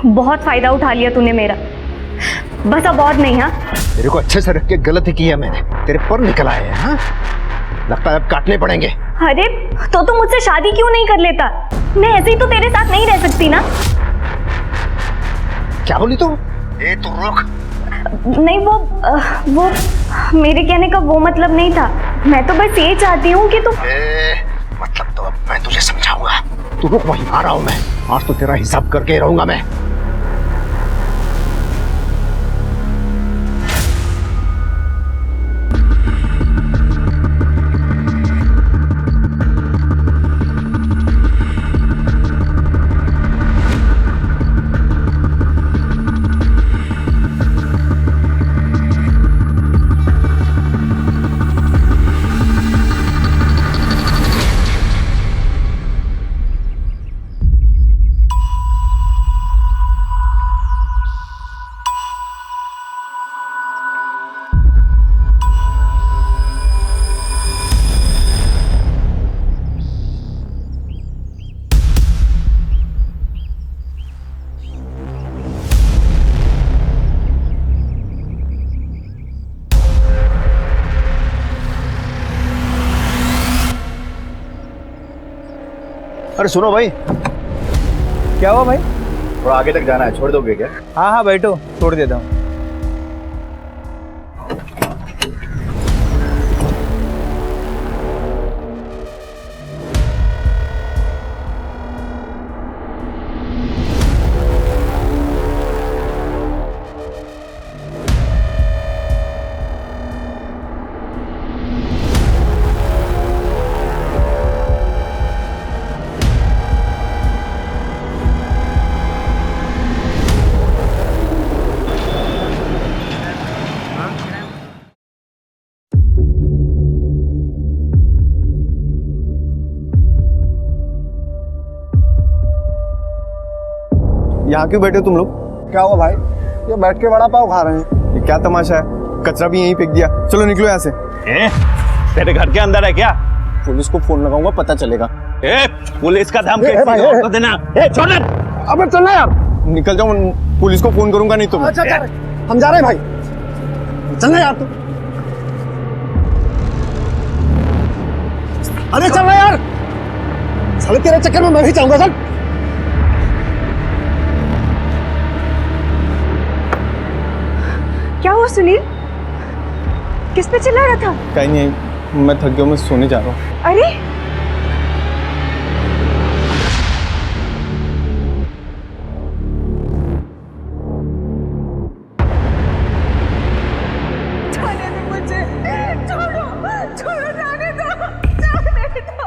बहुत फायदा उठा लिया तूने मेरा, बस अब और नहीं। हाँ, तेरे को अच्छे से रख के गलती की है मैंने, तेरे पर निकल आए हैं। हाँ, लगता है अब काटने पड़ेंगे। अरे तो तू मुझसे शादी क्यों नहीं कर लेता? मैं ऐसे ही तो तेरे साथ नहीं रह सकती ना। क्या बोली तू? ए तू रुक। नहीं, वो मेरे कहने का वो मतलब नहीं था। मैं तो बस ये चाहती हूँ कि तू मतलब तो अब मैं तुझे समझाऊंगा। तू रुक, वहीं आ रहा हूं मैं। आज तो तेरा हिसाब करके रहूंगा मैं। अरे सुनो भाई। क्या हुआ भाई? थोड़ा आगे तक जाना है, छोड़ दोगे क्या? हाँ हाँ बैठो, छोड़ देता हूँ। यहाँ क्यों बैठे हो तुम लोग? क्या हुआ भाई? ये बैठ के वड़ा पाव खा रहे हैं। ये क्या तमाशा है? कचरा भी यहीं फेंक दिया। चलो निकलो यहाँ से। तेरे घर के अंदर है क्या? पुलिस को फोन लगाऊंगा, पता चलेगा। पुलिस का धमकी तो देना। छोड़ दे। अबे चलना यार। निकल जाओ, पुलिस को फोन करूंगा नहीं तो मैं। अच्छा हम जा रहे हैं भाई, चलना यार। तू अरे चलना यार, साले तेरे चक्कर में मैं भी जाऊंगा। चल। क्या हुआ सुनील? किस पे चिल्ला रहा था? कहीं नहीं, मैं थक गया, मैं सोने जा रहा हूँ। अरे जाने दो मुझे, छोड़ो छोड़ो, जाने दो, जाने दो, जाने दो,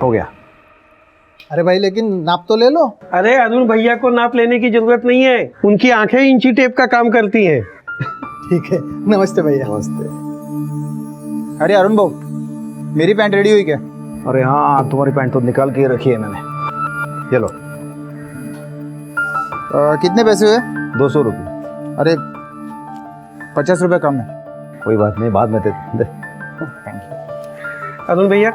हो गया। अरे भाई लेकिन नाप तो ले लो। अरे अरुण भैया को नाप लेने की जरूरत नहीं है, उनकी आंखें इंची टेप का काम करती हैं। ठीक है, नमस्ते भैया। नमस्ते। अरे अरुण भाऊ, मेरी पैंट रेडी हुई क्या? अरे हाँ, तुम्हारी पैंट तो निकाल के रखी है मैंने। ये लो। कितने पैसे हुए? 200 रुपये। अरे 50 रुपये कम है। कोई बात नहीं, बाद में दे। अरुण भैया,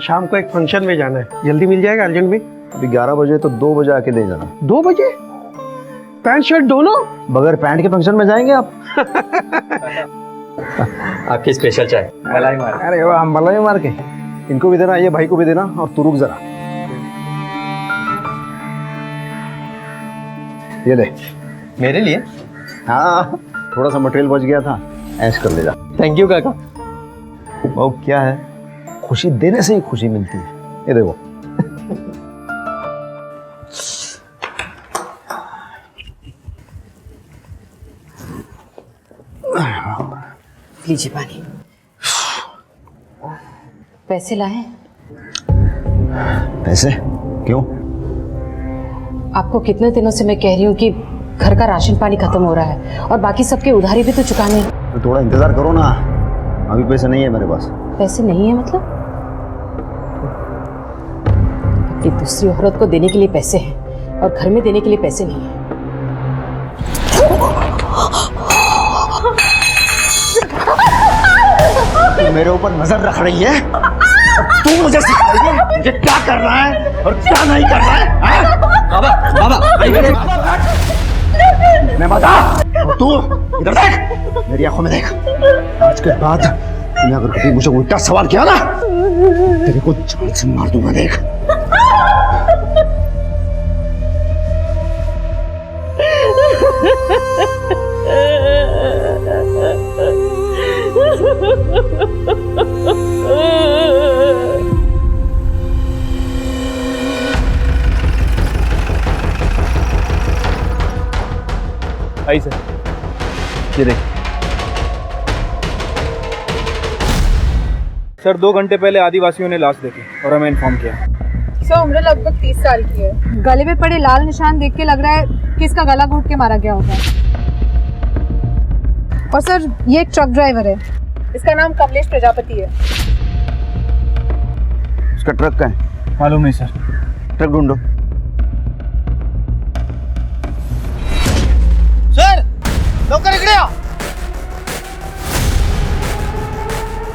शाम को एक फंक्शन में जाना है, जल्दी मिल जाएगा अर्जेंट में? अभी 11 बजे, तो 2 बजे आके ले जाना। 2 बजे? पैंट शर्ट दोनों? बगैर पैंट के फंक्शन में जाएंगे आप? आपकी स्पेशल चाय मलाई मार। अरे वाह, मलाई मार के। इनको भी देना, ये भाई को भी देना, और तू रुक जरा। ये ले। मेरे लिए? हाँ, थोड़ा सा मटेरियल बच गया था, ऐश कर ले जा। थैंक यू काका। वो क्या है, खुशी देने से ही खुशी मिलती है। ये देखो। लीजिए पानी। पैसे लाए? पैसे क्यों? आपको कितने दिनों से मैं कह रही हूँ कि घर का राशन पानी खत्म हो रहा है और बाकी सबके उधारी भी तो चुकानी है। तो थोड़ा इंतजार करो ना, अभी पैसे नहीं है मेरे पास। पैसे नहीं है मतलब? अपनी दूसरी औरत को देने के लिए पैसे हैं और घर में देने के लिए पैसे नहीं है। तू मेरे ऊपर नजर रख रही है? तू मुझे सिखाएगी मुझे क्या करना है और क्या नहीं करना है? बाबा बाबा मैं बता। तू इधर देख, मेरी आंखों में देख। आज के बाद तूने अगर कभी मुझे उल्टा सवाल किया ना, तेरे को जान से मार दूंगा। देख आई सर, ये देख सर 2 घंटे पहले आदिवासियों ने लाश देखी और हमें इन्फॉर्म किया। सर उम्र लगभग 30 साल की है। गले में पड़े लाल निशान देख के लग रहा है कि इसका गला घोट के मारा गया होगा। और सर ये एक ट्रक ड्राइवर है, इसका नाम कमलेश प्रजापति है। उसका ट्रक का है? मालूम नहीं सर। ट्रक ढूंढो। सर लवकर इकडे या।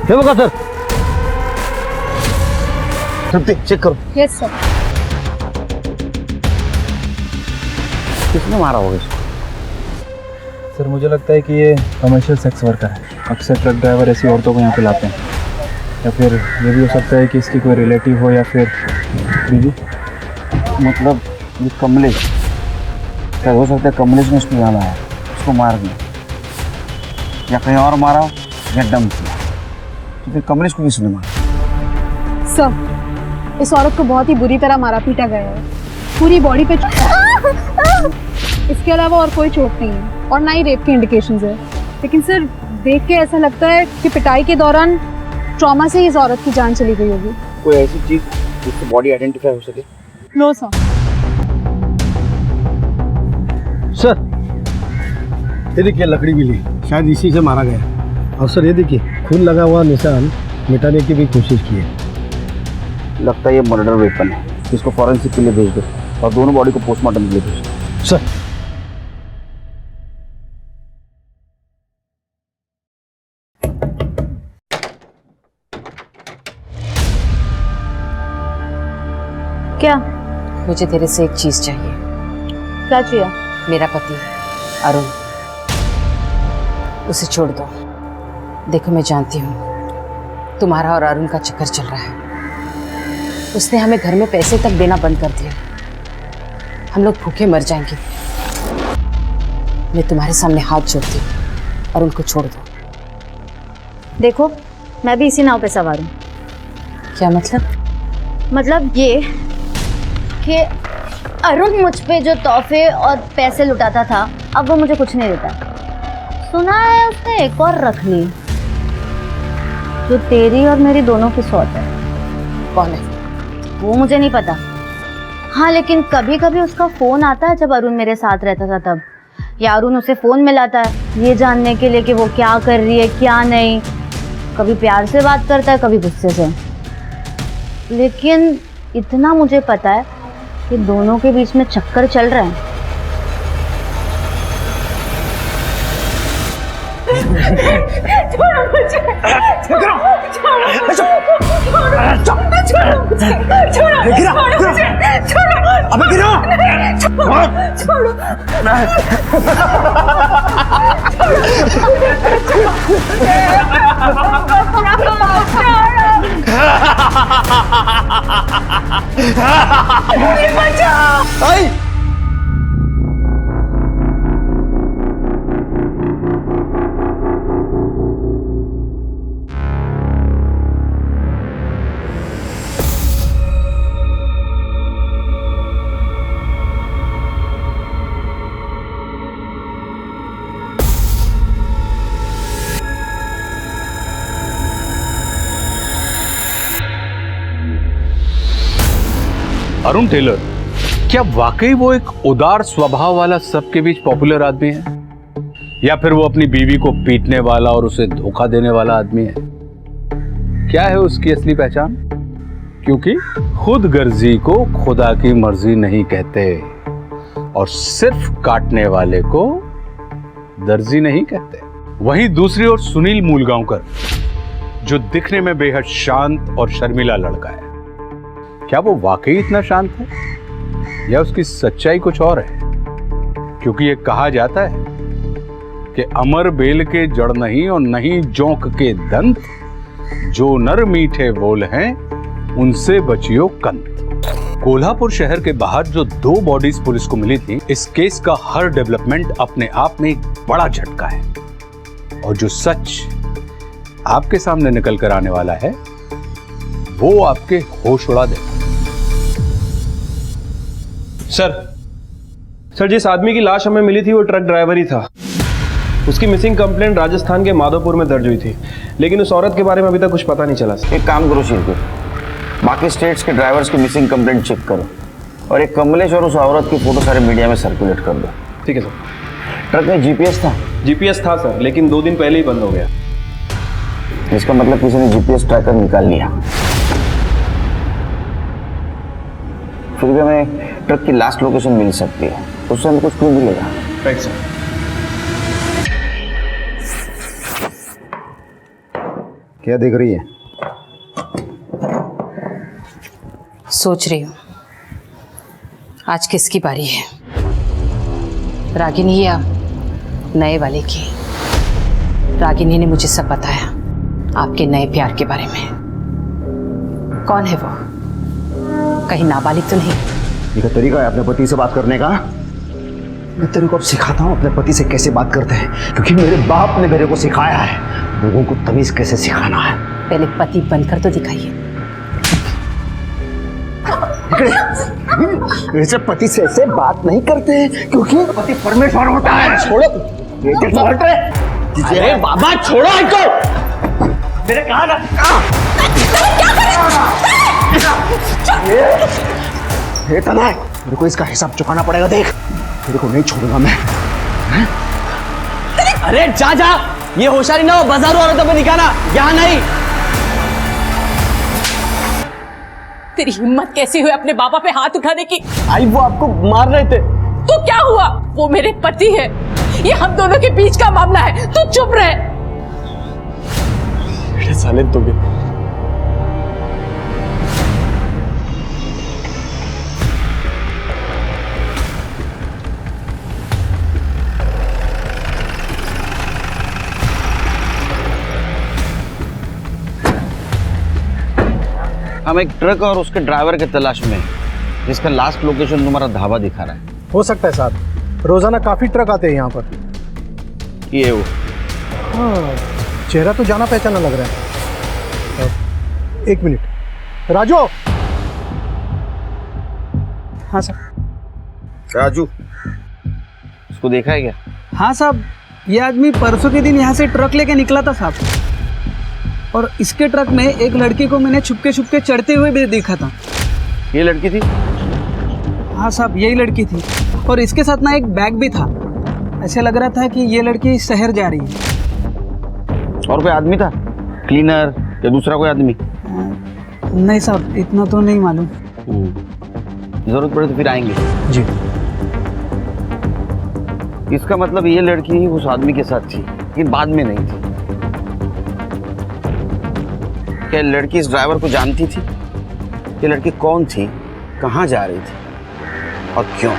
हे बघा सर, तृप्ति चेक करो। Yes sir. किसने मारा होगा इसको? सर मुझे लगता है कि ये कमर्शियल सेक्स वर्कर है। अक्सर ट्रक ड्राइवर ऐसी औरतों को यहाँ पे लाते हैं, या फिर ये भी हो सकता है कि इसकी कोई रिलेटिव हो या फिर बीवी। मतलब ये कमलेश, क्या हो सकता है कमलेश ने उसको यहाँ लाया, उसको मार दिया, या कहीं और मारा या डंप किया। तो फिर कमलेश को किसने मारा? सर इस औरत को बहुत ही बुरी तरह मारा पीटा गया है, पूरी बॉडी पे इसके अलावा और कोई चोट नहीं है और ना ही रेप के इंडिकेशंस है। लेकिन सर देख के ऐसा लगता है कि पिटाई के दौरान ट्रॉमा से इस औरत की जान चली गई होगी। कोई ऐसी चीज जिससे बॉडी आइडेंटिफाई हो सके? No sir. सर ये देखिए लकड़ी मिली, शायद इसी से मारा गया। और सर ये देखिए खून लगा हुआ निशान मिटाने की भी कोशिश की है। लगता है ये मर्डर वेपन है। इसको फॉरेंसिक के लिए भेज दो और दोनों बॉडी को पोस्टमार्टम के लिए भेज दो। सर क्या? मुझे तेरे से एक चीज चाहिए। क्या चाहिए? मेरा पति अरुण, उसे छोड़ दो। देखो मैं जानती हूँ तुम्हारा और अरुण का चक्कर चल रहा है। उसने हमें घर में पैसे तक देना बंद कर दिया। हम लोग भूखे मर जाएंगे। मैं तुम्हारे सामने हाथ जोड़ती हूँ और उनको छोड़ दो। देखो मैं भी इसी नाव पे सवार हूँ। क्या मतलब? मतलब ये कि अरुण मुझ पे जो तोहफे और पैसे लुटाता था, अब वो मुझे कुछ नहीं देता। सुना है उसने एक और रख ली जो तेरी और मेरी दोनों की सौत है। कौन है? वो मुझे नहीं पता। हाँ लेकिन कभी कभी उसका फोन आता है जब अरुण मेरे साथ रहता था तब, या अरुण उसे फोन मिलाता है ये जानने के लिए कि वो क्या कर रही है क्या नहीं। कभी प्यार से बात करता है, कभी गुस्से से। लेकिन इतना मुझे पता है कि दोनों के बीच में चक्कर चल रहे हैं। अरुण टेलर, क्या वाकई वो एक उदार स्वभाव वाला सबके बीच पॉपुलर आदमी है, या फिर वो अपनी बीवी को पीटने वाला और उसे धोखा देने वाला आदमी है? क्या है उसकी असली पहचान? क्योंकि खुद गर्जी को खुदा की मर्जी नहीं कहते और सिर्फ काटने वाले को दर्जी नहीं कहते। वहीं दूसरी ओर सुनील मूलगांवकर, जो दिखने में बेहद शांत और शर्मीला लड़का है, क्या वो वाकई इतना शांत है या उसकी सच्चाई कुछ और है? क्योंकि ये कहा जाता है कि अमर बेल के जड़ नहीं और नहीं जोंक के दंत, जो नर मीठे बोल हैं उनसे बचियो कंत। कोल्हापुर शहर के बाहर जो 2 बॉडीज पुलिस को मिली थी, इस केस का हर डेवलपमेंट अपने आप में एक बड़ा झटका है, और जो सच आपके सामने निकल कर आने वाला है वो आपके होश उड़ा देगा। सर जिस आदमी की लाश हमें मिली थी वो ट्रक ड्राइवर ही था। उसकी मिसिंग कंप्लेंट राजस्थान के माधोपुर में दर्ज हुई थी, लेकिन उस औरत के बारे में अभी तक कुछ पता नहीं चला। एक काम करो शिरकुट, बाकी स्टेट्स के ड्राइवर्स की मिसिंग कंप्लेंट चेक करो और एक कमलेश और उस औरत की फोटो सारे मीडिया में सर्कुलेट कर दो। ठीक है सर। ट्रक में जीपीएस था? जीपीएस था सर, लेकिन 2 दिन पहले ही बंद हो गया। इसका मतलब किसी ने जीपीएस ट्रैकर निकाल लिया। फिर भी हमें ट्रक की लास्ट लोकेशन मिल सकती है, उससे हमें कुछ क्लू मिलेगा। Right sir. क्या देख रही है? सोच रही हूँ आज किसकी बारी है, रागिनी या नए वाले की। रागिनी ने मुझे सब बताया आपके नए प्यार के बारे में। कौन है वो? कहीं नाबालिग तो नहीं? ये तरीका है अपने पति से बात करने का? मैं तेरे को अब सिखाता हूँ अपने पति से कैसे बात करते हैं, क्योंकि मेरे बाप ने मेरे को सिखाया है लोगों को तमीज कैसे सिखाना है। पहले पति बनकर तो दिखाइए। वैसे पति से ऐसे बात नहीं करते, क्योंकि पति परमेश्वर होता है। छोड़ो अरे बाबा, छोड़ो इनको। मेरे कहा ना ये तना है, मेरे को इसका हिसाब चुकाना पड़ेगा। देख, तेरे को नहीं छोड़ूंगा मैं। अरे जा जा, ये होशियारी ना हो बाजारू औरतों पे दिखाना, यहाँ नहीं। तेरी हिम्मत कैसी हुई अपने बाबा पे हाथ उठाने की? आई वो आपको मार रहे थे। तो क्या हुआ? वो मेरे पति है, ये हम दोनों के बीच का मामला है, तू चुप रह। साले तो हम एक ट्रक और उसके ड्राइवर के तलाश में, जिसका लास्ट लोकेशन तुम्हारा ढाबा दिखा रहा है। हो सकता है साहब, रोजाना काफी ट्रक आते हैं यहाँ पर। ये वो हाँ, चेहरा तो जाना पहचाना लग रहा है। एक मिनट, राजू। हाँ सर। राजू, इसको देखा है क्या? हाँ साहब, ये आदमी परसों के दिन यहाँ से ट्रक लेके निकला था साहब, और इसके ट्रक में एक लड़की को मैंने छुपके छुपके चढ़ते हुए भी देखा था। ये लड़की थी? हाँ साहब, यही लड़की थी, और इसके साथ ना एक बैग भी था। ऐसे लग रहा था कि ये लड़की शहर जा रही है। और कोई आदमी था, क्लीनर या दूसरा कोई आदमी? नहीं साहब, इतना तो नहीं मालूम। जरूरत पड़े तो फिर आएंगे जी। इसका मतलब ये लड़की उस आदमी के साथ थी, लेकिन बाद में नहीं थी। क्या लड़की इस ड्राइवर को जानती थी? ये लड़की कौन थी, कहाँ जा रही थी और क्यों?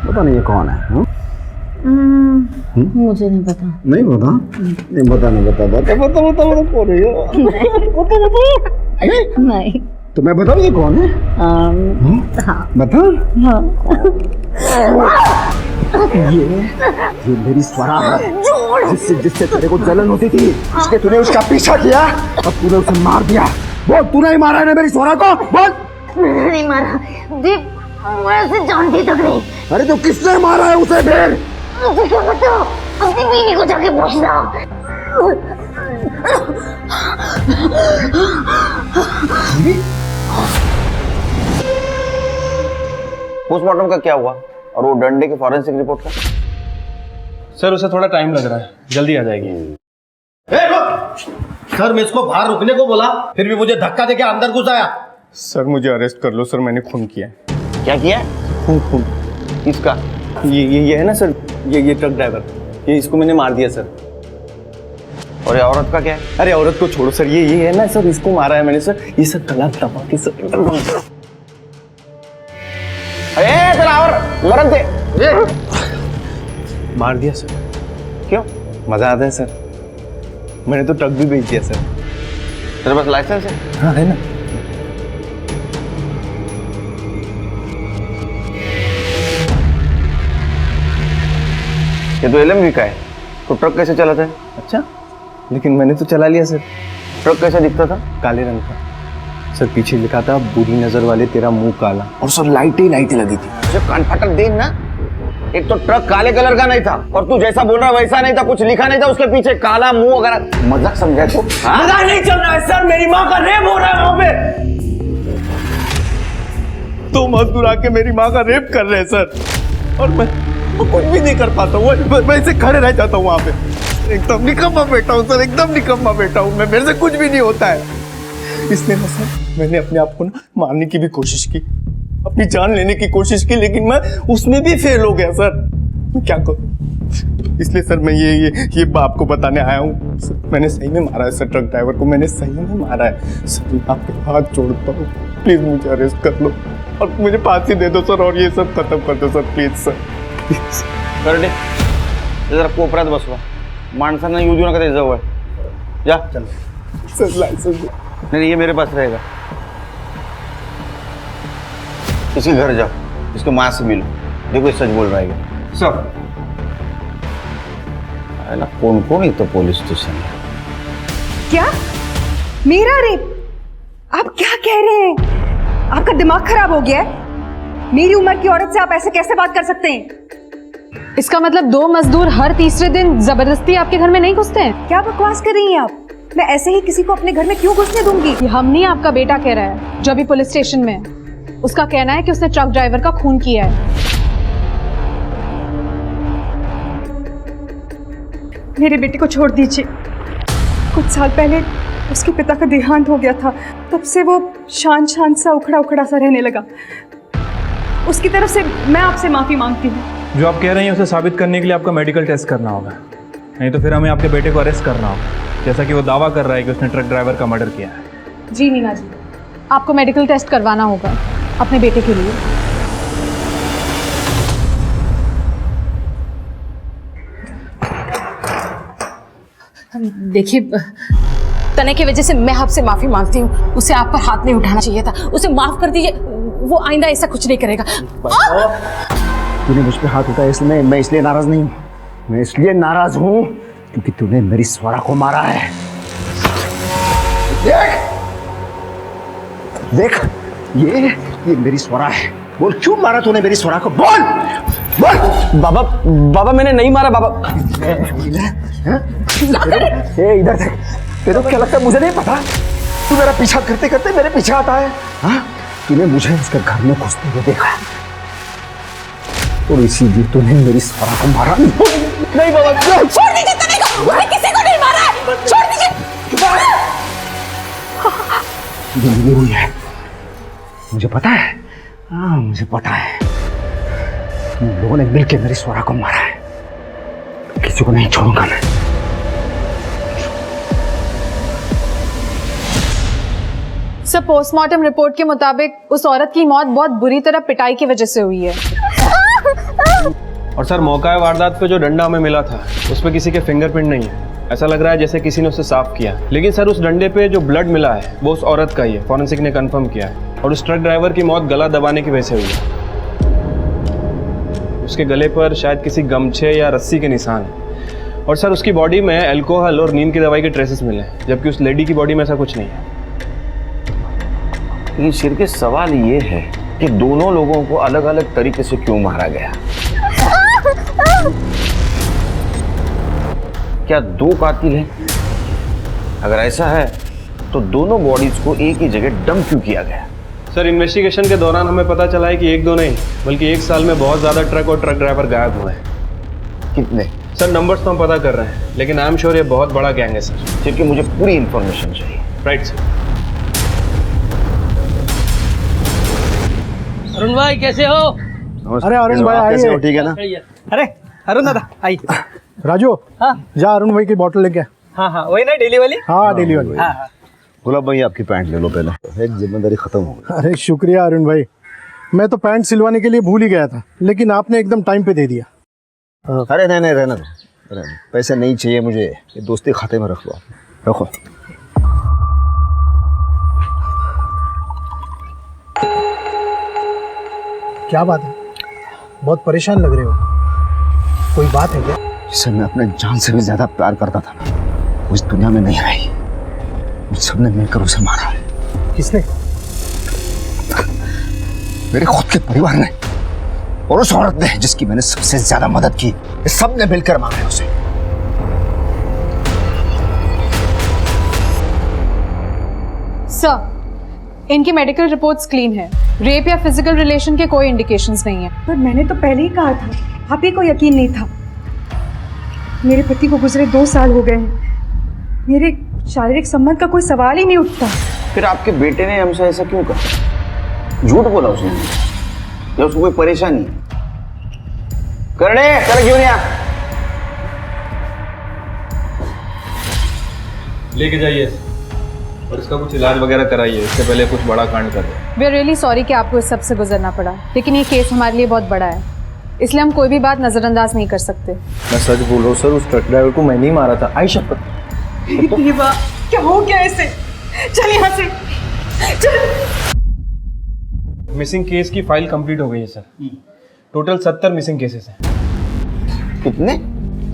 पता नहीं ये कौन है। मुझे नहीं पता। नहीं पता? नहीं बता, नहीं बता, बता बता बता बता कौन है ये? बता बता। नहीं। तो मैं बताऊँ ये कौन है? हाँ। बता। हाँ। ये मेरी स्वरा है, जिससे तेरे को जलन होती थी, इसके तूने उसका पीछा किया और तूने उसे मार दिया। बोल, तूने ही मारा है ना मेरी स्वरा को? बोल। मैंने नहीं मारा दीप, मैं उसे जानती तक नहीं। अरे तो किसने मारा है उसे? फिर मुझे क्या पता, अपनी बीवी को जाके पूछना। पोस्टमार्टम का क्या हुआ और वो डंडे की फॉरेंसिक रिपोर्ट का? सर उसे थोड़ा टाइम लग रहा है, जल्दी आ जाएगी। सर मैं इसको बाहर रुकने को बोला, फिर भी मुझे धक्का देके अंदर घुस आया। सर मुझे अरेस्ट कर लो सर, मैंने खून किया है। क्या किया? खून। किसका? ये है ना सर, ये ट्रक ड्राइवर, ये इसको मैंने मार दिया सर। और ये औरत का क्या है? अरे औरत को छोड़ो सर, ये है ना सर, इसको मारा है मैंने सर। ये सब गला दबा के सर मरन थे। मार दिया सर। क्यों? मजा आता है सर। मैंने तो ट्रक भी बेच दिया सर। तेरे पास लाइसेंस है? हाँ है ना। ये तो LMV का है, तो ट्रक कैसे चलाता है? अच्छा, लेकिन मैंने तो चला लिया सर। ट्रक कैसा दिखता था? काले रंग का सर, पीछे लिखा था बुरी नजर वाले तेरा मुंह काला। और सर लाइटें लगी थी। मुझे कान फाटक देख ना, एक तो ट्रक काले कलर का नहीं था और तू जैसा बोल रहा वैसा नहीं था, कुछ लिखा नहीं था उसके पीछे, काला मुंह वगैरह। मजाक समझा तो? मजाक नहीं चल रहा है सर, मेरी माँ का रेप हो रहा है वहां पे। तो मजदूर आके मेरी माँ का रेप कर रहे हैं सर, और मैं कुछ भी नहीं कर पाता हूँ। मैं ऐसे खड़े रह जाता हूँ वहां पे। एकदम निकम्मा बेटा हूँ सर, एकदम निकम्मा बेटा हूँ मैं, मेरे से कुछ भी नहीं होता है। इसलिए ना सर, मैंने अपने आप को ना मारने की भी कोशिश की, अपनी जान लेने की कोशिश की, लेकिन मैं उसमें भी फेल हो गया सर। मैं क्या करूं? इसलिए सर मैं ये बाप को बताने आया हूँ। मैंने सही में मारा है सर, ट्रक ड्राइवर को मैंने सही में मारा है सर। मैं आपके हाथ जोड़ता हूँ, प्लीज मुझे अरेस्ट कर लो और मुझे फांसी दे दो सर, और ये सब खत्म कर दो सर, प्लीज सर। करडे जरा कोपऱ्यात बसवा, माणसांना येऊ देऊ नका त्याच्याजवळ। जा चल सर लाइसेंस नहीं, ये मेरे पास रहेगा। इसके घर जाओ, इसके माँ से मिलो, देखो ये सच बोल रहा है सर। ना कौन कौन ही तो पुलिस स्टेशन है। क्या? मेरा रेप? आप क्या कह रहे हैं? आपका दिमाग खराब हो गया है? मेरी उम्र की औरत से आप ऐसे कैसे बात कर सकते हैं? इसका मतलब 2 मजदूर हर तीसरे दिन जबरदस्ती आपके घर में नहीं घुसते हैं? क्या बकवास कर रही हैं आप? मैं ऐसे ही किसी को अपने घर में क्यों घुसने दूंगी? ये हम नहीं, आपका बेटा कह रहा है, जो अभी पुलिस स्टेशन में है। उसका कहना है कि उसने ट्रक ड्राइवर का खून किया है। मेरे बेटे को छोड़ दीजिए। कुछ साल पहले उसके पिता का देहांत हो गया था, तब से वो शांत सा उखड़ा सा रहने लगा। उसकी तरफ से मैं आपसे माफी मांगती हूँ। जो आप कह रही हैं उसे साबित करने के लिए आपका मेडिकल टेस्ट करना होगा, नहीं तो फिर हमें आपके बेटे को अरेस्ट करना होगा, जैसा कि वो दावा कर रहा है कि उसने ट्रक ड्राइवर का मर्डर किया है। जी मीना जी, आपको मेडिकल टेस्ट करवाना होगा अपने बेटे के लिए। देखिए, तने की वजह से मैं आपसे माफी मांगती हूँ। उसे आप पर हाथ नहीं उठाना चाहिए था, उसे माफ कर दीजिए। वो आइंदा ऐसा कुछ नहीं करेगा। तूने मुझ पे हाथ उठाया इसलिए मैं इसलिए नाराज नहीं हूँ। मैं इसलिए नाराज हूँ क्योंकि तूने मेरी स्वरा को मारा है। देख ये मेरी स्वरा है। बोल क्यों मारा तूने मेरी स्वरा को? बोल बोल। बाबा मैंने नहीं मारा बाबा। इधर देख, तेरे को क्या लगता है मुझे नहीं पता? तू मेरा पीछा करते करते मेरे पीछे आता है। हाँ, तूने मुझे इसके घर में घुसते हुए देखा और इसीलिए तूने मेरी स्वरा को मारा। नहीं बाबा, छोड़ दीजिए तने को, मैंने किसी को नहीं मारा है। छोड़ दीजिए। ये हुई है, मुझे पता है। हाँ मुझे पता है, तुम लोगों ने मिलकर मेरी स्वरा को मारा है। किसी को नहीं छोड़ूंगा मैं। सर, पोस्टमार्टम रिपोर्ट के मुताबिक उस औरत की मौत बहुत बुरी तरह पिटाई की वजह से हुई है। और सर मौका वारदात पे जो डंडा हमें मिला था उस पे किसी के फिंगरप्रिंट नहीं है। ऐसा लग रहा है जैसे किसी ने उसे साफ किया, लेकिन सर उस डंडे पे जो ब्लड मिला है वो उस औरत का ही है, फॉरेंसिक ने कंफर्म किया है। और उस ट्रक ड्राइवर की मौत गला दबाने की वजह से हुई है। उसके गले पर शायद किसी गमछे या रस्सी के निशान है। और सर उसकी बॉडी में अल्कोहल और नींद की दवाई के ट्रेसेस मिले हैं, जबकि उस लेडी की बॉडी में ऐसा कुछ नहीं है। लेकिन सिर के सवाल ये है कि दोनों लोगों को अलग अलग तरीके से क्यों मारा गया? क्या 2 कातिल हैं अगर ऐसा है तो दोनों बॉडीज को एक ही जगह डंप क्यों किया गया? सर इन्वेस्टिगेशन के दौरान हमें पता चला है कि एक दो नहीं बल्कि एक साल में बहुत ज़्यादा ट्रक और ट्रक ड्राइवर गायब हुए हैं। कितने? सर नंबर्स तो हम पता कर रहे हैं लेकिन आई एम श्योर ये बहुत बड़ा गैंग है सर। ठीक है, मुझे पूरी इंफॉर्मेशन चाहिए। Right sir. अरुण भाई कैसे हो? अरे अरुण भाई आइए। कैसे हो? ठीक है ना? अरे अरुण दादा आइए। राजू, हाँ जा अरुण भाई की बोतल लेके आ। हाँ हाँ वही ना डेली वाली। हाँ डेली वाली। हाँ हाँ गुलाब भाई आपकी पैंट ले लो पहले, एक जिम्मेदारी खत्म हो गई। अरे शुक्रिया अरुण भाई, मैं तो पैंट सिलवाने के लिए भूल ही गया था, लेकिन आपने एकदम टाइम पे दे दिया। अरे नहीं रहना दो, पैसे नहीं चाहिए मुझे, ये दोस्ती खाते में रख लो, रखो। क्या बात है, बहुत परेशान लग रहे हो, कोई बात है क्या? जिसे मैं अपने जान से भी ज्यादा प्यार करता था ना, वो इस दुनिया में नहीं रही। मुझ सबने मिलकर उसे मारा है। किसने? मेरे खुद के परिवार ने और उस औरत ने जिसकी मैंने सबसे ज्यादा मदद की, ये सब ने मिलकर मारा है उसे। सर इनकी मेडिकल रिपोर्ट्स क्लीन है, रेप या फिजिकल रिलेशन के कोई इंडिकेशंस नहीं है। पर मैंने तो पहले ही कहा था, आप ही को यकीन नहीं था। मेरे पति को गुजरे 2 साल हो गए हैं, मेरे शारीरिक संबंध का कोई सवाल ही नहीं उठता। फिर आपके बेटे ने हमसे ऐसा क्यों कहा? झूठ बोला उसने या उसको कोई परेशानी? करने कर क्यों नहीं आ? लेके जाइए और इसका कुछ इलाज वगैरह कराइए, इससे पहले कुछ बड़ा कांड कर दे। वी आर रियली सॉरी कि आपको इस सब से गुजरना पड़ा, लेकिन ये केस हमारे लिए बहुत बड़ा है, इसलिए हम कोई भी बात नजरअंदाज नहीं कर सकते। मैं सच बोल रहा हूँ सर, उस ट्रक ड्राइवर को मैंने ही मारा था, आई शपथ। क्या हो गया ऐसे? चल यहाँ से चल। मिसिंग केस की फाइल कंप्लीट हो गई है सर। टोटल 70 मिसिंग केसेस हैं। कितने?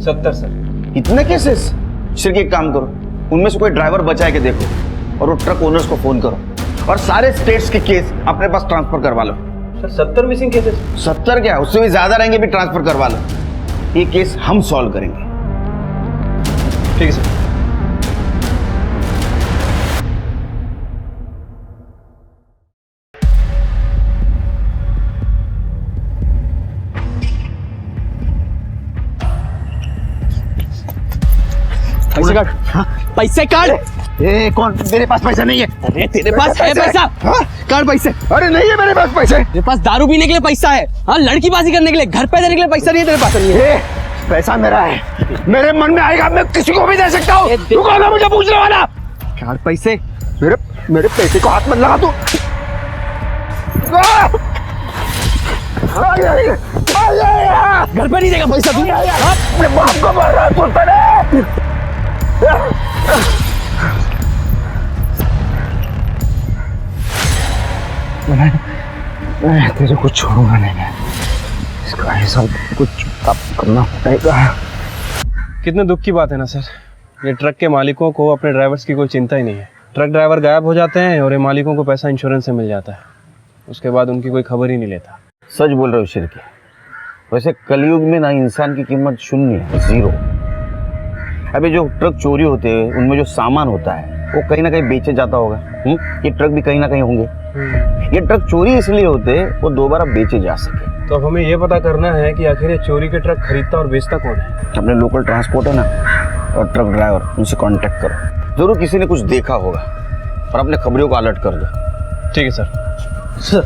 70 सर। इतने केसेस? सिर्फ एक काम करो, उनमें से कोई ड्राइवर बचा के देखो और वो ट्रक ओनर्स को फोन करो और सारे स्टेट्स के केस अपने पास ट्रांसफर करवा लो। Sir 70 missing cases? 70 क्या, उससे भी ज्यादा रहेंगे, भी ट्रांसफर करवा लो। ये केस हम सॉल्व करेंगे। ठीक है सर। पैसे काट। पैसे काट। ए कौन? मेरे पास पैसा नहीं है। अरे तेरे पास है पैसा? हाँ? काट पैसे। अरे नहीं है मेरे पास पैसे। तेरे पास दारू पीने के लिए पैसा है, हाँ लड़की बाजी करने के लिए, घर पे देने के लिए पैसा नहीं है तेरे पास? नहीं है। पैसा मेरा है, मेरे मन में आएगा मैं किसी को भी दे सकता हूँ। तू कौन है मुझे पूछने वाला? काट पैसे। मेरे पैसे को हाथ मत लगा तू। घर पे नहीं देगा पैसा तू? अपने बाप को मार रहा है। मैं तेरे को छोड़ूंगा नहीं, इसका हिसाब कुछ करना पड़ेगा। कितने दुख की बात है ना सर, ये ट्रक के मालिकों को अपने ड्राइवर्स की कोई चिंता ही नहीं है। ट्रक ड्राइवर गायब हो जाते हैं और ये मालिकों को पैसा इंश्योरेंस से मिल जाता है, उसके बाद उनकी कोई खबर ही नहीं लेता। सच बोल रहे हो शिरकी। वैसे कलयुग में ना इंसान की कीमत 0 है, 0। अभी जो ट्रक चोरी होते हैं उनमें जो सामान होता है वो कहीं ना कहीं बेचे जाता होगा। ये ट्रक भी कहीं ना कहीं होंगे। ये ट्रक चोरी इसलिए होते हैं वो दोबारा बेचे जा सके। तो अब हमें ये पता करना है कि आखिर ये चोरी के ट्रक खरीदता और बेचता कौन है। अपने लोकल ट्रांसपोर्ट है ना और ट्रक ड्राइवर, उनसे कांटेक्ट करो, जरूर किसी ने कुछ देखा होगा और अपने खबरों को अलर्ट कर दो। ठीक है सर। सर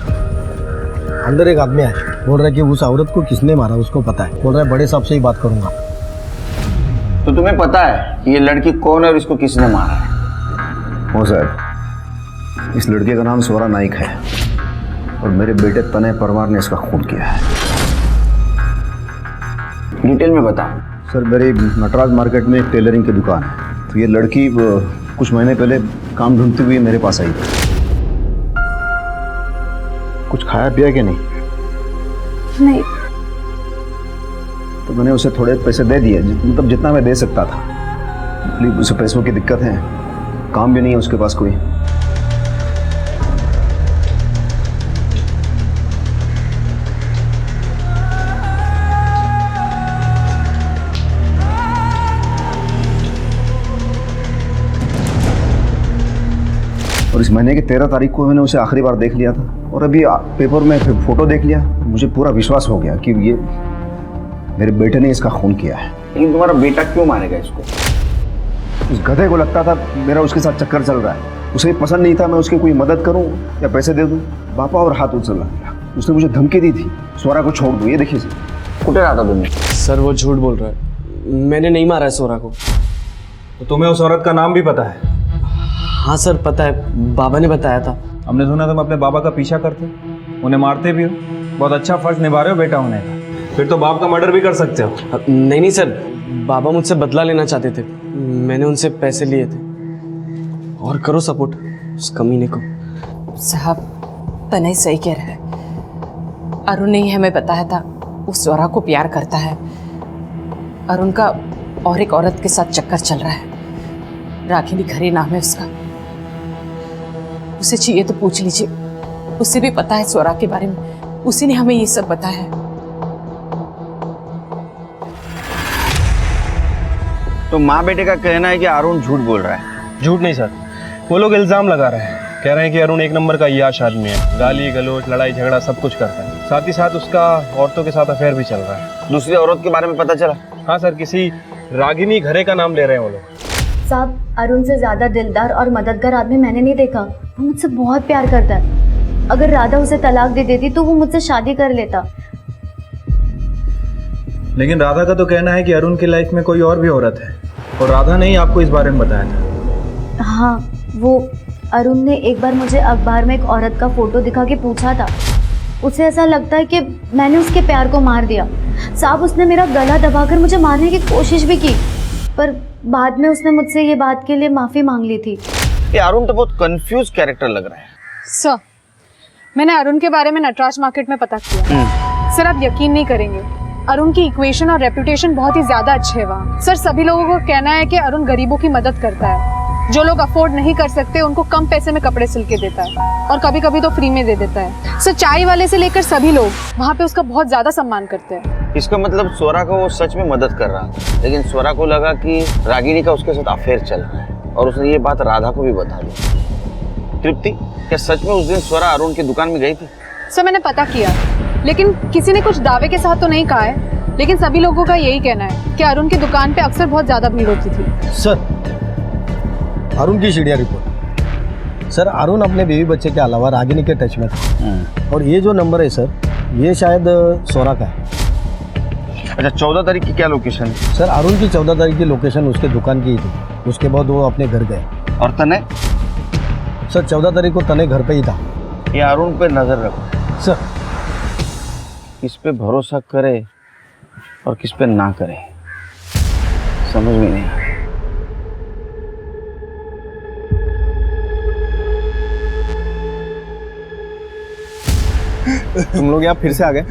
अंदर एक आदमी है, बोल रहा है कि उस औरत को किसने मारा उसको पता है, बोल रहा है बड़े साहब से ही बात करूंगा। तो तुम्हें पता है कि ये लड़की कौन है और इसको किसने मारा है? हो सर, इस लड़के का नाम स्वरा नाइक है और मेरे बेटे तनय परमार ने इसका खून किया है। डिटेल में बता। सर मेरी नटराज मार्केट में एक टेलरिंग की दुकान है, तो ये लड़की कुछ महीने पहले काम ढूंढती हुई मेरे पास आई थी। कुछ खाया पिया कि नहीं? नहीं। तो मैंने उसे थोड़े पैसे दे दिए, मतलब जितना मैं दे सकता था। प्लीज, उसे पैसों की दिक्कत है, काम भी नहीं है उसके पास कोई। और इस महीने की 13 तारीख को मैंने उसे आखिरी बार देख लिया था, और अभी पेपर में फिर फोटो देख लिया, मुझे पूरा विश्वास हो गया कि ये मेरे बेटे ने इसका खून किया है। लेकिन तुम्हारा बेटा क्यों मारेगा इसको? उस गधे को लगता था मेरा उसके साथ चक्कर चल रहा है, उसे पसंद नहीं था मैं उसकी कोई मदद करूं या पैसे दे दूं। पापा और हाथ उछल गया। उसने मुझे धमकी दी थी, स्वरा को छोड़ दो। ये देखिए सर, कुटे रहा था तुमने? सर वो झूठ बोल रहा है, मैंने नहीं मारा है स्वरा को। तो तुम्हें उस औरत का नाम भी पता है? हाँ सर पता है, बाबा ने बताया था। हमने सुना तुम अपने बाबा का पीछा करते, उन्हें मारते भी हो। बहुत अच्छा फर्ज निभा रहे हो बेटा होने का। फिर तो बाप का मर्डर भी कर सकते हो। नहीं नहीं सर, बाबा मुझसे बदला लेना चाहते थे, मैंने उनसे पैसे लिए थे। और करो सपोर्ट उस कमीने को। साहब तनय सही कह रहा है, अरुण ने ही हमें बताया था वो स्वरा को प्यार करता है और उनका और एक औरत के साथ चक्कर चल रहा है। रागिनी खरे नाम है उसका, उसे चाहिए तो पूछ लीजिए, उसे भी पता है स्वरा के बारे में, उसी ने हमें ये सब बताया है। तो माँ बेटे का कहना है कि अरुण झूठ बोल रहा है। झूठ नहीं सर, वो लोग इल्जाम लगा रहे हैं, कह रहे हैं कि अरुण एक नंबर का याश आदमी है, गाली गलोच लड़ाई झगड़ा सब कुछ करता है। साथ ही साथ उसका औरतों के साथ अफेयर भी चल रहा है। दूसरी औरत के बारे में पता चला? हाँ सर, किसी रागिनी घरे का नाम ले रहे हैं वो लोग। साहब अरुण से ज्यादा दिलदार और मददगार आदमी मैंने नहीं देखा। वो मुझसे बहुत प्यार करता है। अगर राधा उसे तलाक दे देती तो वो मुझसे शादी कर लेता। लेकिन राधा का तो कहना है कि अरुण की लाइफ में कोई और भी औरत है, और राधा ने ही आपको इस बारे में बताया था। हाँ, वो अरुण ने एक बार मुझे अखबार में एक औरत का फोटो दिखा के पूछा था। उसे ऐसा लगता है कि मैंने उसके प्यार को मार दिया। साहब उसने मेरा गला दबाकर मुझे मारने की कोशिश भी की, पर बाद में उसने मुझसे ये बात के लिए माफ़ी मांग ली थी। ये अरुण तो बहुत कंफ्यूज कैरेक्टर लग रहा है। सर मैंने अरुण के बारे में नटराज मार्केट में पता किया। सर आप यकीन नहीं करेंगे, अरुण की इक्वेशन और रेपुटेशन बहुत ही ज्यादा अच्छे है वहाँ। सर सभी लोगों को कहना है कि अरुण गरीबों की मदद करता है, जो लोग अफोर्ड नहीं कर सकते उनको कम पैसे में कपड़े सिल के देता है, और कभी कभी तो फ्री में दे देता है। सर चाय वाले से लेकर सभी लोग वहाँ पे उसका बहुत ज्यादा सम्मान करते हैं। इसका मतलब स्वरा को वो सच में मदद कर रहा था, लेकिन स्वरा को लगा कि रागिनी का उसके साथ अफेयर चल रहा है, और उसने ये बात राधा को भी बता दी। तृप्ति, क्या सच में उस दिन स्वरा अरुण की दुकान में गई थी? सर मैंने पता किया, लेकिन किसी ने कुछ दावे के साथ तो नहीं कहा है, लेकिन सभी लोगों का यही कहना है कि अरुण की दुकान पे अक्सर बहुत ज्यादा भीड़ होती थी। सर अरुण की सीढ़िया रिपोर्ट। सर अरुण अपने बीवी बच्चे के अलावा रागिनी के टच में था, और ये जो नंबर है सर ये शायद स्वरा का है। अच्छा, 14 तारीख की क्या लोकेशन है? सर अरुण की 14 तारीख की लोकेशन उसके दुकान की ही थी, उसके बाद वो अपने घर गए। और तने? सर 14 तारीख को तने घर पे ही था। ये अरुण पे नजर रखो सर, किस पे भरोसा करे और किस पे ना करे, समझ में नहीं आ रहा। तुम लोग यहाँ फिर से आ गए?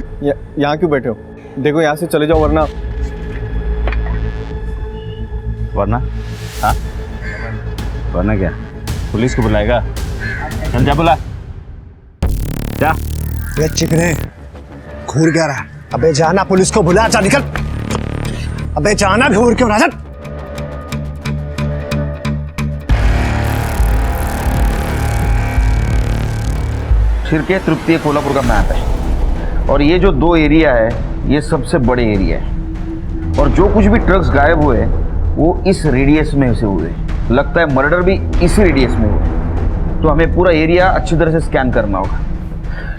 यहाँ क्यों बैठे हो? देखो यहाँ से चले जाओ वरना। वरना? हाँ, वरना क्या? पुलिस को बुलाएगा? चल जा, बुला जा। ये चिकने घूर क्या रहा? अबे जाना, पुलिस को बुला, जा निकल। अबे जाना, घूर क्यों रहा? शिरके तृप्ति कोल्हापुर का मैप है, और ये जो 2 एरिया है ये सबसे बड़े एरिया है, और जो कुछ भी ट्रक्स गायब हुए वो इस रेडियस में से हुए। लगता है मर्डर भी इसी रेडियस में हुए, तो हमें पूरा एरिया अच्छी तरह से स्कैन करना होगा।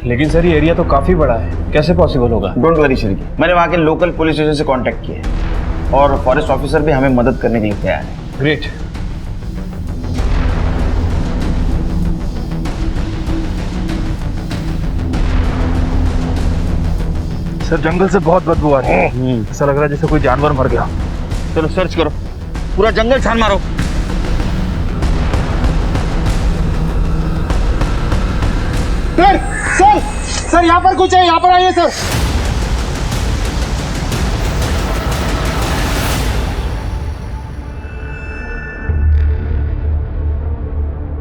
लेकिन सर ये एरिया तो काफ़ी बड़ा है, कैसे पॉसिबल होगा? डोंट वरी शिरके, मैंने वहाँ के लोकल पुलिस स्टेशन से कांटेक्ट किया है, और फॉरेस्ट ऑफिसर भी हमें मदद करने के लिए तैयार है। ग्रेट। सर जंगल से बहुत बदबू आ रही है, ऐसा लग रहा है जैसे कोई जानवर मर गया। चलो सर्च करो, पूरा जंगल छान मारो। सर यहाँ पर कुछ है, यहाँ पर आइए सर।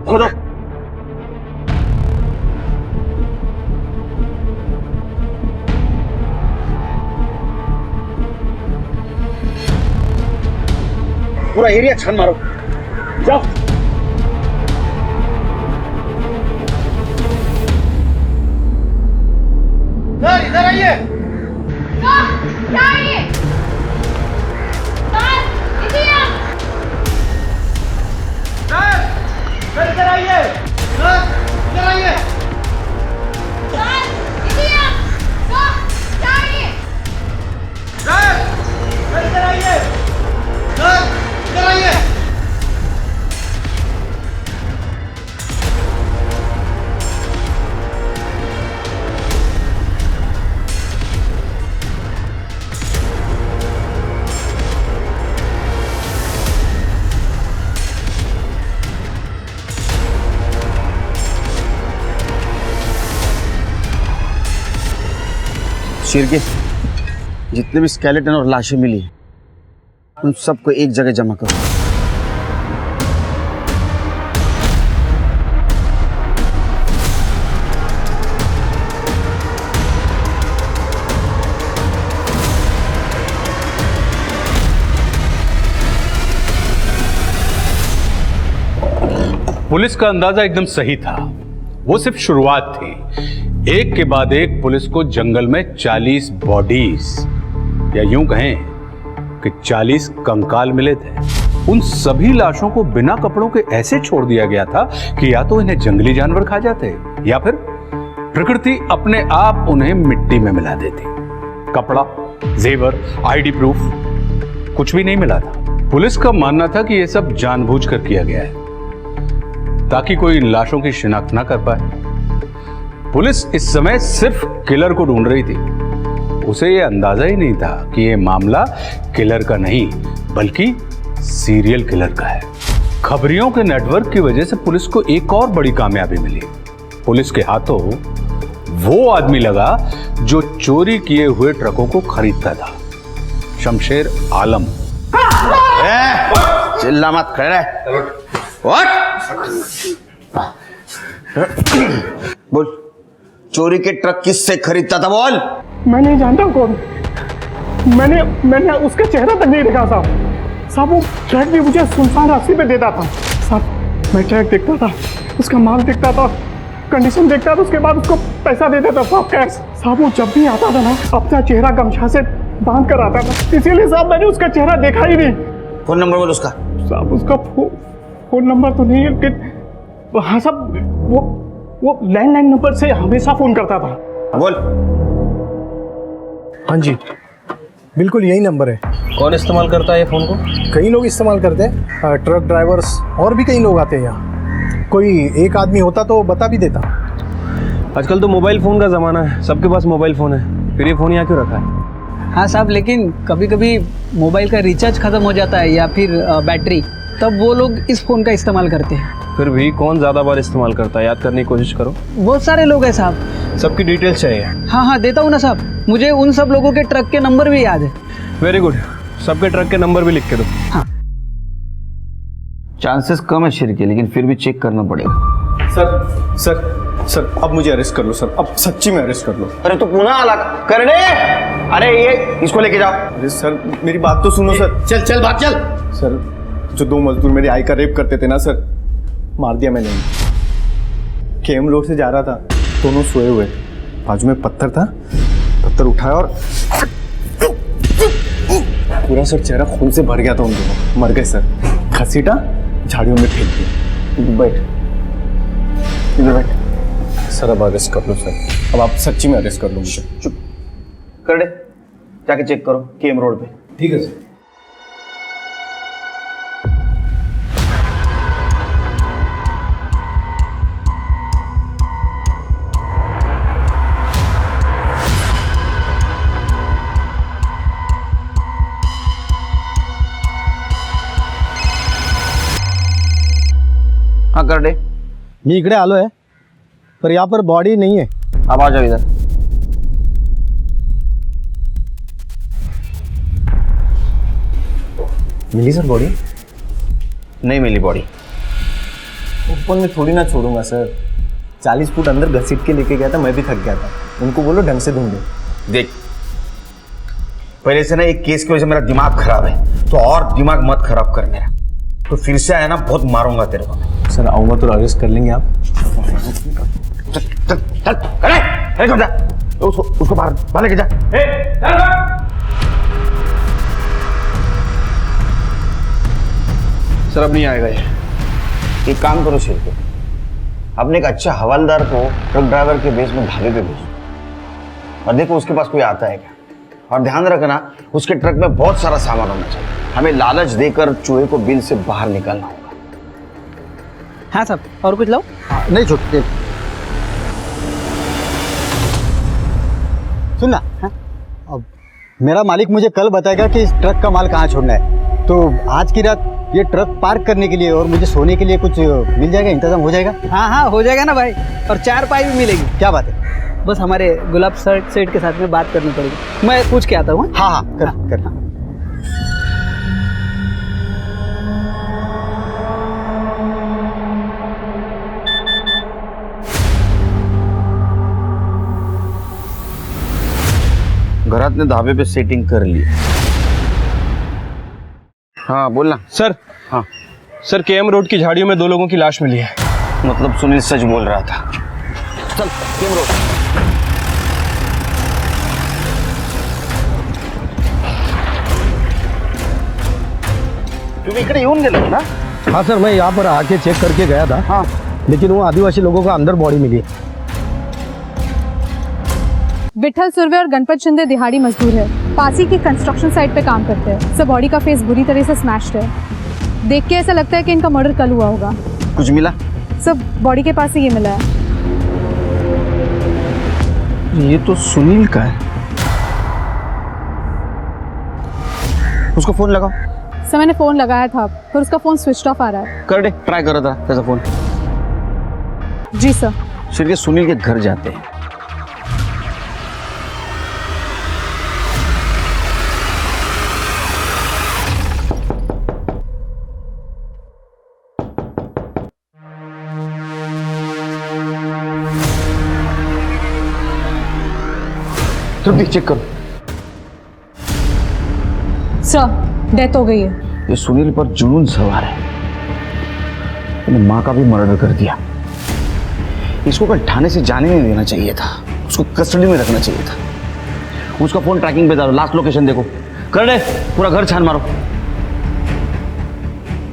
खोदो। पूरा एरिया छान मारो, जाओ। सर इधर आइए। क्या है ये? सर, इधर सर इधर आइए। सर इधर आइए। सर, इधर क्या है ये? सर इधर आइए। सर इधर आइए। शेर के जितने भी स्केलेटन और लाशें मिली हैं, उन सबको एक जगह जमा करो। पुलिस का अंदाजा एकदम सही था। वो सिर्फ शुरुआत थी। एक के बाद एक पुलिस को जंगल में 40 बॉडीज, या यूं कहें कि 40 कंकाल मिले थे। उन सभी लाशों को बिना कपड़ों के ऐसे छोड़ दिया गया था कि या तो इन्हें जंगली जानवर खा जाते या फिर प्रकृति अपने आप उन्हें मिट्टी में मिला देती। कपड़ा, जेवर, आईडी प्रूफ कुछ भी नहीं मिला था। पुलिस का मानना था कि यह सब जानबूझकर किया गया है ताकि कोई इन लाशों की शिनाख्त ना कर पाए। पुलिस इस समय सिर्फ किलर को ढूंढ रही थी। उसे यह अंदाजा ही नहीं था कि यह मामला किलर का नहीं बल्कि सीरियल किलर का है। खबरियों के नेटवर्क की वजह से पुलिस को एक और बड़ी कामयाबी मिली। पुलिस के हाथों वो आदमी लगा जो चोरी किए हुए ट्रकों को खरीदता था, शमशेर आलम। चिल्ला मत, खड़े रह। बोल, चोरी के ट्रक किससे खरीदता था? बोल। मैं नहीं जानता कौन। मैंने उसका चेहरा तक नहीं देखा साहब। वो ट्रक भी मुझे सुनसान रास्ते पे देता था साहब। मैं ट्रक देखता था, उसका माल देखता था, कंडीशन देखता था, उसके बाद उसको पैसा दे देता साहब, कैश। साहब वो जब भी आता था ना अपना चेहरा गमछा से बांध कर आता था, इसीलिए साहब मैंने उसका चेहरा देखा ही नहीं। फोन नंबर बोल उसका। साहब उसका फोन नंबर तो नहीं है लेकिन हाँ साहब वो लैंडलाइन नंबर से हमेशा फोन करता था। बोल। हाँ जी, बिल्कुल यही नंबर है। कौन इस्तेमाल करता है ये फ़ोन को? कई लोग इस्तेमाल करते हैं, ट्रक ड्राइवर्स और भी कई लोग आते हैं यहाँ। कोई एक आदमी होता तो बता भी देता। आजकल तो मोबाइल फ़ोन का ज़माना है, सबके पास मोबाइल फ़ोन है, फिर ये फ़ोन यहाँ क्यों रखा है? हाँ साहब, लेकिन कभी कभी मोबाइल का रिचार्ज ख़त्म हो जाता है या फिर बैटरी, तब वो लोग इस फ़ोन का इस्तेमाल करते हैं। फिर भी कौन ज़्यादा बार इस्तेमाल करता है, याद करने की कोशिश करो। बहुत सारे लोग हैं साहब। सबकी डिटेल्स चाहिए। हाँ देता हूँ ना साहब। मुझे उन सब लोगों के ट्रक के नंबर भी याद है। वेरी गुड, सबके ट्रक के नंबर भी लिख के दो। हाँ। चांसेस कम है शेर के, लेकिन फिर भी चेक करना पड़ेगा। सर अब मुझे अरेस्ट कर लो सर, अब सच्ची में अरेस्ट कर लो। अरे तो पुनः अलग करने। अरे ये इसको लेके जाओ। अरे सर मेरी बात तो सुनो सर। चल भाग चल। सर जो 2 मजदूर मेरी आई का रेप करते थे ना सर, मार दिया मैंने। केम रोड से जा रहा था, दोनों सोए हुए, बाजू में पत्थर था, पत्थर उठाया और पूरा सर चेहरा खून से भर गया था उन दोनों। मर गए सर। घसीटा, झाड़ियों में फेंक दिया। बैठ इधर बैठ। सर अब अरेस्ट कर लो सर, अब आप सच्ची में अरेस्ट कर लो मुझे। चुप कर दे, जाके चेक करो केम रोड पे। ठीक है सर। हाँ कर दे। मी इकडे आलो आहे, पर यहाँ पर बॉडी नहीं है। अब आ जाओ इधर। मिली सर बॉडी? नहीं मिली बॉडी। ओपन में थोड़ी ना छोड़ूंगा सर। 40 फुट अंदर घसीट के लेके गया था, मैं भी थक गया था। उनको बोलो ढंग से ढूंढो। देख, पहले से ना एक केस की वजह से मेरा दिमाग खराब है, तो और दिमाग मत खराब कर मेरा। तो फिर से आया ना बहुत मारूंगा तेरे को। सर आऊंगा तो अरेस्ट कर लेंगे आप। चल चल चल, उसको बाहर लेके जा। सर अब नहीं आएगा ये। एक काम करो शिरके, अपने एक अच्छा हवलदार को ट्रक ड्राइवर के बेस में ढाबे पे भेजो और देखो उसके पास कोई आता है क्या। और ध्यान रखना उसके ट्रक में बहुत सारा सामान होना चाहिए। हमें लालच देकर चूहे को बिल से बाहर निकालना होगा। हाँ साहब, और कुछ लाओ? नहीं छूटते। सुन ना, अब मेरा मालिक मुझे कल बताएगा कि इस ट्रक का माल कहाँ छोड़ना है, तो आज की रात ये ट्रक पार्क करने के लिए और मुझे सोने के लिए कुछ मिल जाएगा, इंतजाम हो जाएगा? हाँ हाँ हो जाएगा ना भाई, और 4 पाई भी मिलेगी। क्या बात है? बस हमारे गुलाब सेठ के साथ में बात करनी पड़ेगी, मैं पूछ के आता हूँ। हाँ हाँ कर। घरात ने ढाबे पे सेटिंग कर ली। हाँ बोलना। सर, हाँ सर केएम रोड की झाड़ियों में 2 लोगों की लाश मिली है। मतलब सुनील सच बोल रहा था। चल केएम रोड। तुम्ही इकडे येऊन गेलो ना? हाँ सर, मैं यहाँ पर आके चेक करके गया था। हाँ, लेकिन वो आदिवासी लोगों का अंदर बॉडी मिली। विठल सुरवे और गणपत शिंदे दिहाड़ी मजदूर है, पासी की कंस्ट्रक्शन साइट पे काम करते हैं। सब बॉडी का फेस बुरी तरह से स्मैश्ड है। देख के ऐसा लगता है कि इनका मर्डर कल हुआ होगा। कुछ मिला? सब बॉडी के पास ही ये मिला है। ये तो सुनील का है। उसको फोन लगाओ। सर मैंने फ़ोन लगाया था पर उसका फ़ोन स्विच ऑफ आ रहा है। कर दे, ट्राई करो था कैसा फोन। जी सर। शिरके सुनील के घर जाते हैं। चेक करो। सर डेथ हो गई है। ये सुनील पर जुनून सवार है। मैंने माँ का भी मर्डर कर दिया। इसको कल थाने से जाने नहीं देना चाहिए था, उसको कस्टडी में रखना चाहिए था। उसका फोन ट्रैकिंग पे डालो, लास्ट लोकेशन देखो। कर दे, पूरा घर छान मारो।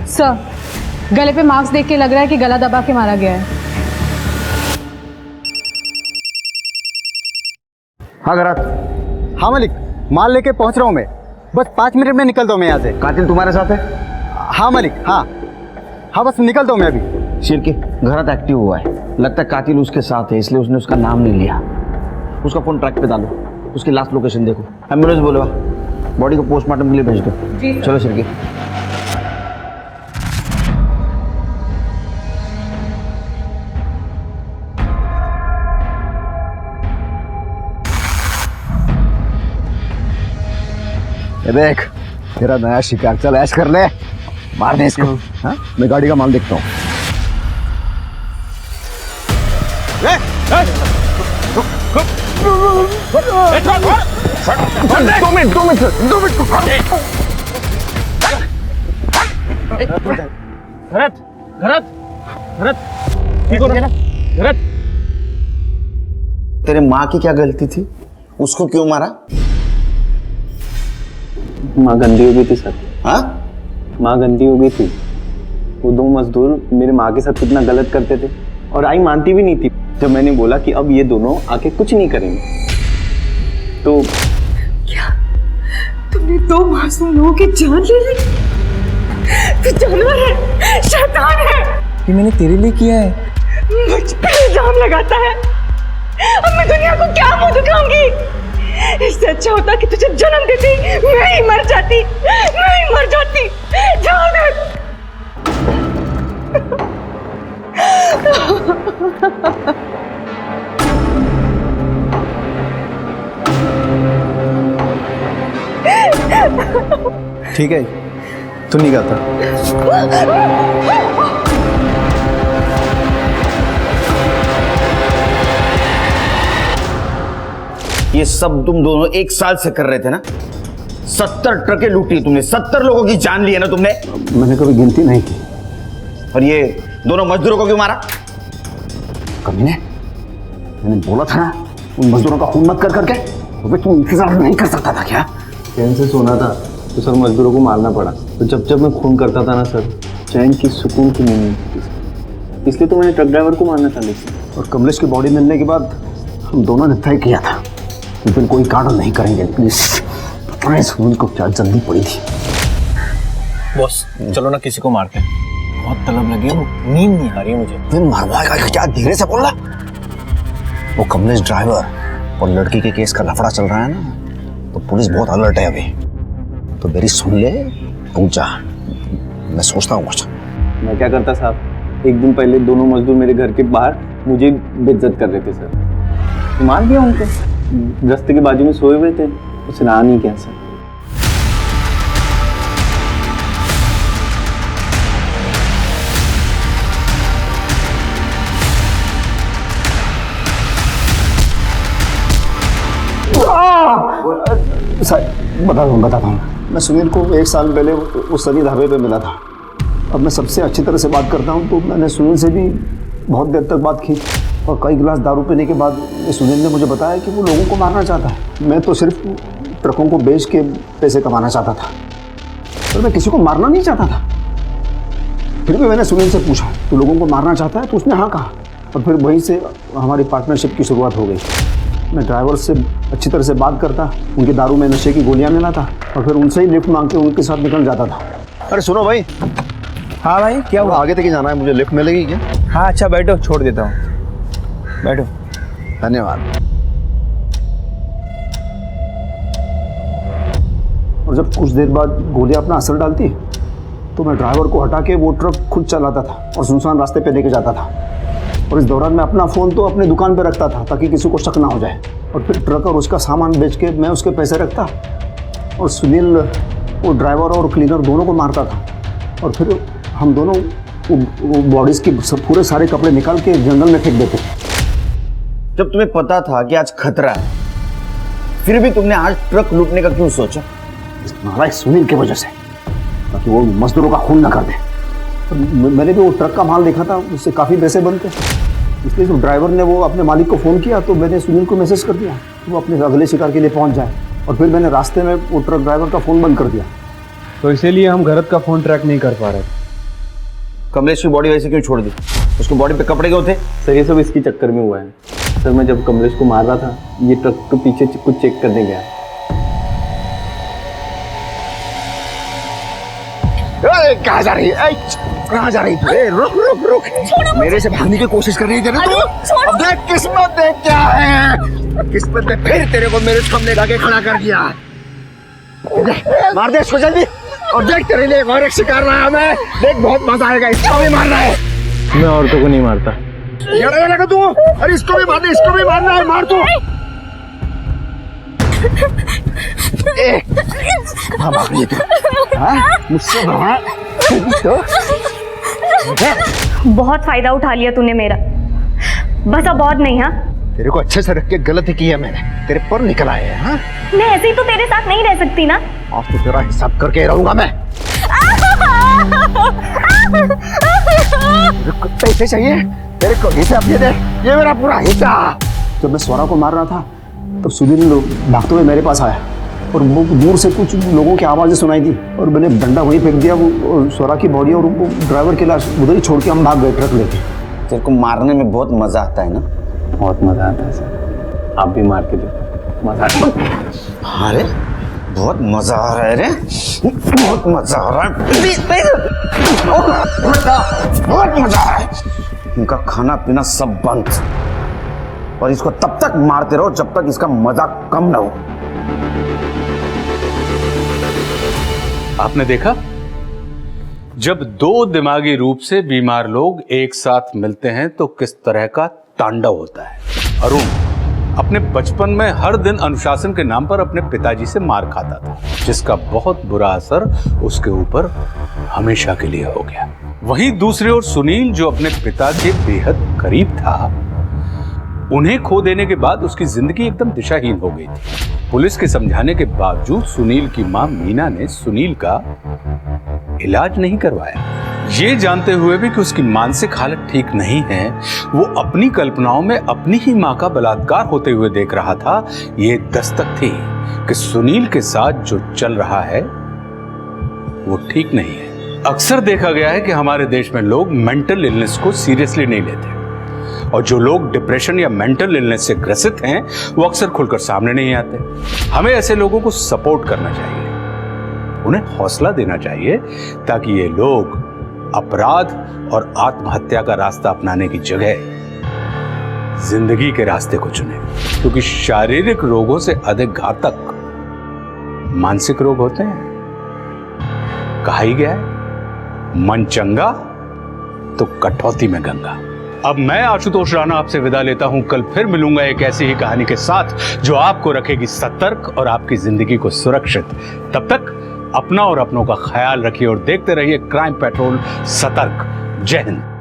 सर गले पे मार्क्स देख के लग रहा है कि गला दबा के मारा गया है। हाँ घरात। हाँ मालिक, माल लेके पहुंच रहा हूँ मैं, बस 5 मिनट में निकलता हूँ मैं यहाँ से। कातिल तुम्हारे साथ है? हाँ मालिक, हाँ बस निकलता हूँ मैं अभी। शिरके घरात एक्टिव हुआ है, लगता है कातिल उसके साथ है, इसलिए उसने उसका नाम नहीं लिया। उसका फोन ट्रैक पे डालो, उसकी लास्ट लोकेशन देखो। एम्बुलेंस बोलवा, बॉडी को पोस्टमार्टम के लिए भेज दो। चलो शिरके। ये देख तेरा नया शिकार, चल ऐश कर ले, मार दे इसको। हाँ मैं गाड़ी का माल देखता हूँ। 2 मिनट। तेरे माँ की क्या गलती थी? उसको क्यों मारा? माँ गंदी हो गई थी सर। हाँ? माँ गंदी हो गई थी। वो 2 मजदूर मेरे माँ के साथ कितना गलत करते थे और आई मानती भी नहीं थी। जब मैंने बोला कि अब ये दोनों आके कुछ नहीं करेंगे तो क्या तुमने 2 मासूम लोगों की जान ले ली? तू जानवर है, शैतान है। ये मैंने तेरे लिए किया है। मुझ पे इल्जाम लगाता है। अब मैं दुनिया को क्या मुंह दिखाऊंगी? इससे अच्छा होता कि तुझे जन्म देती, मैं ही मर जाती। जाओ दे। ठीक है, तू नहीं गाता। ये सब तुम दोनों 1 साल से कर रहे थे ना? 70 ट्रकें लूटी तुमने, 70 लोगों की जान ली है ना तुमने? मैंने कभी गिनती नहीं की। और ये दोनों मजदूरों को क्यों मारा? कमीने, मैंने बोला था ना उन मजदूरों का खून मत कर करके? तो तू इंतजार नहीं कर सकता था क्या? चैन से सोना था तो सर मजदूरों को मारना पड़ा। तो जब जब मैं खून करता था ना सर, चैन की सुकून की नींद नहीं थी सर, इसलिए तो मैंने ट्रक ड्राइवर को मारना था। लेकिन और कमलेश की बॉडी मिलने के बाद हम दोनों ने तय किया था कि फिर कोई कांड नहीं करेंगे। प्लीज सुनील को क्या जल्दी पड़ी थी। बॉस चलो ना किसी को मारते हैं, बहुत तलब लगी है, नींद नहीं आ रही है मुझे। फिर मरवाएगा क्या? धीरे से बोलना। वो कमलेश ड्राइवर और लड़की के केस का लफड़ा चल रहा है ना, तो पुलिस बहुत अलर्ट है अभी। तो मेरी सुन ले, रुक जा, मैं सोचता हूँ कुछ। मैं क्या करता साहब, एक दिन पहले दोनों मजदूर मेरे घर के बाहर मुझे बेइज्जत कर रहे थे सर, मार दिया उनको। रास्ते के बाजू में सोए हुए थे, उसे रहा नहीं क्या सर। बताता हूँ। मैं सुनील को 1 साल पहले उस सनी ढाबे पे मिला था। अब मैं सबसे अच्छी तरह से बात करता हूँ, तो मैंने सुनील से भी बहुत देर तक बात की और कई गिलास दारू पीने के बाद सुनील ने मुझे बताया कि वो लोगों को मारना चाहता है। मैं तो सिर्फ ट्रकों को बेच के पैसे कमाना चाहता था, पर मैं किसी को मारना नहीं चाहता था। फिर भी मैंने सुनील से पूछा, तू लोगों को मारना चाहता है? तो उसने हाँ कहा, और फिर वहीं से हमारी पार्टनरशिप की शुरुआत हो गई। मैं ड्राइवर से अच्छी तरह से बात करता, उनकी दारू में नशे की गोलियां मिलाता और फिर उनसे ही लिफ्ट मांग के उनके साथ निकल जाता था। अरे सुनो भाई। हाँ भाई क्या हुआ? आगे तक ही जाना है मुझे, लिफ्ट मिलेगी क्या? हाँ अच्छा बैठो, छोड़ देता हूँ, बैठो। धन्यवाद। और जब कुछ देर बाद गोलियां अपना असर डालती, तो मैं ड्राइवर को हटा के वो ट्रक खुद चलाता था और सुनसान रास्ते पे लेके जाता था। और इस दौरान मैं अपना फ़ोन तो अपनी दुकान पे रखता था ताकि किसी को शक ना हो जाए। और फिर ट्रक और उसका सामान बेच के मैं उसके पैसे रखता, और सुनील वो ड्राइवर और क्लीनर दोनों को मारता था। और फिर हम दोनों वो बॉडीज़ की पूरे सारे कपड़े निकाल के जंगल में फेंक देते। जब तुम्हें पता था कि आज खतरा है, फिर भी तुमने आज ट्रक लूटने का क्यों सोचा? नालायक सुनील की वजह से, ताकि वो मजदूरों का खून ना कर दे। मैंने भी वो ट्रक का माल देखा था, उससे काफ़ी पैसे बनते, इसलिए जो ड्राइवर ने वो अपने मालिक को फ़ोन किया, तो मैंने सुनील को मैसेज कर दिया कि वो अपने अगले शिकार के लिए पहुंच जाए। और फिर मैंने रास्ते में वो ट्रक ड्राइवर का फ़ोन बंद कर दिया। तो इसीलिए हम गलत का फ़ोन ट्रैक नहीं कर पा रहे। कमलेश की बॉडी वैसे क्यों छोड़ दी? उसकी बॉडी पे कपड़े क्यों थे? सर ये सब इसकी चक्कर में हुआ है सर। मैं जब कमलेश को मार रहा था, ये ट्रक के पीछे कुछ चेक करने गया। कहाँ जा रही है? कहाँ जा रही है? रुक रुक रुक, मेरे से भागने की कोशिश कर रही थी ना तू? अब देख किस्मत देख क्या है। किस्मत ने फिर तेरे को मेरे सामने लाके खड़ा कर दिया। मार दे इसको जल्दी, और देख तेरे लिए और एक शिकार लाया मैं। देख बहुत मजा आएगा, इसको भी मारना है। मैं औरतों को नहीं मारता। लगा तू? अरे इसको भी मारना, इसको भी मारना है, मार तू। मुझसे बहुत फायदा उठा लिया तूने मेरा, बस अब और नहीं। हाँ तेरे को अच्छे से रख के गलती की है मैंने, तेरे पर निकल आए हैं। हाँ मैं ऐसे ही तो तेरे साथ नहीं रह सकती ना। आज तो तेरा हिसाब करके रहूंगा मैं। पैसे चाहिए तेरे को? हिसाब ये दे, ये मेरा पूरा हिसाब। जब मैं स्वरा को मार रहा था, तब सुनील भागते हुए मेरे पास आया और वो दूर से कुछ लोगों की आवाज़ें सुनाई दी, और मैंने डंडा वहीं फेंक दिया। वो स्वरा की बॉडी और वो ड्राइवर की लाश उधर ही छोड़ के हम भाग गए ट्रक लेके। तेरे को मारने में बहुत मजा आता है ना? बहुत मजा आता है सर, आप भी मार के देखो, मजा आता है। अरे बहुत मजा आ रहा है रे, बहुत मजा आ रहा है, बहुत मजा आ रहा है। इनका खाना पीना सब बंद, और इसको तब तक मारते रहो जब तक इसका मजा कम ना हो। आपने देखा, जब दो दिमागी रूप से बीमार लोग एक साथ मिलते हैं तो किस तरह का तांडव होता है। अरुण अपने बचपन में हर दिन अनुशासन के नाम पर अपने पिताजी से मार खाता था, जिसका बहुत बुरा असर उसके ऊपर हमेशा के लिए हो गया। वहीं दूसरी ओर सुनील, जो अपने पिता के बेहद करीब था, उन्हें खो देने के बाद उसकी जिंदगी एकदम दिशाहीन हो गई थी। पुलिस के समझाने के बावजूद सुनील की मां मीना ने सुनील का इलाज नहीं करवाया। ये जानते हुए भी कि उसकी मानसिक हालत ठीक नहीं है, वो अपनी कल्पनाओं में अपनी ही मां का बलात्कार होते हुए देख रहा था, ये दस्तक थी कि सुनील के साथ जो चल रहा है वो ठीक नहीं है। अक्सर देखा गया है कि हमारे देश में लोग मेंटल इलनेस को सीरियसली नहीं लेते, और जो लोग डिप्रेशन या मेंटल इलनेस से ग्रसित हैं वो अक्सर खुलकर सामने नहीं आते। हमें ऐसे लोगों को सपोर्ट करना चाहिए, उन्हें हौसला देना चाहिए, ताकि ये लोग अपराध और आत्महत्या का रास्ता अपनाने की जगह जिंदगी के रास्ते को चुने, क्योंकि शारीरिक रोगों से अधिक घातक मानसिक रोग होते हैं। कहा ही गया है, मन चंगा तो कटौती में गंगा। अब मैं आशुतोष राणा आपसे विदा लेता हूं। कल फिर मिलूंगा एक ऐसी ही कहानी के साथ जो आपको रखेगी सतर्क और आपकी जिंदगी को सुरक्षित। तब तक अपना और अपनों का ख्याल रखिए और देखते रहिए क्राइम पेट्रोल सतर्क। जय हिंद।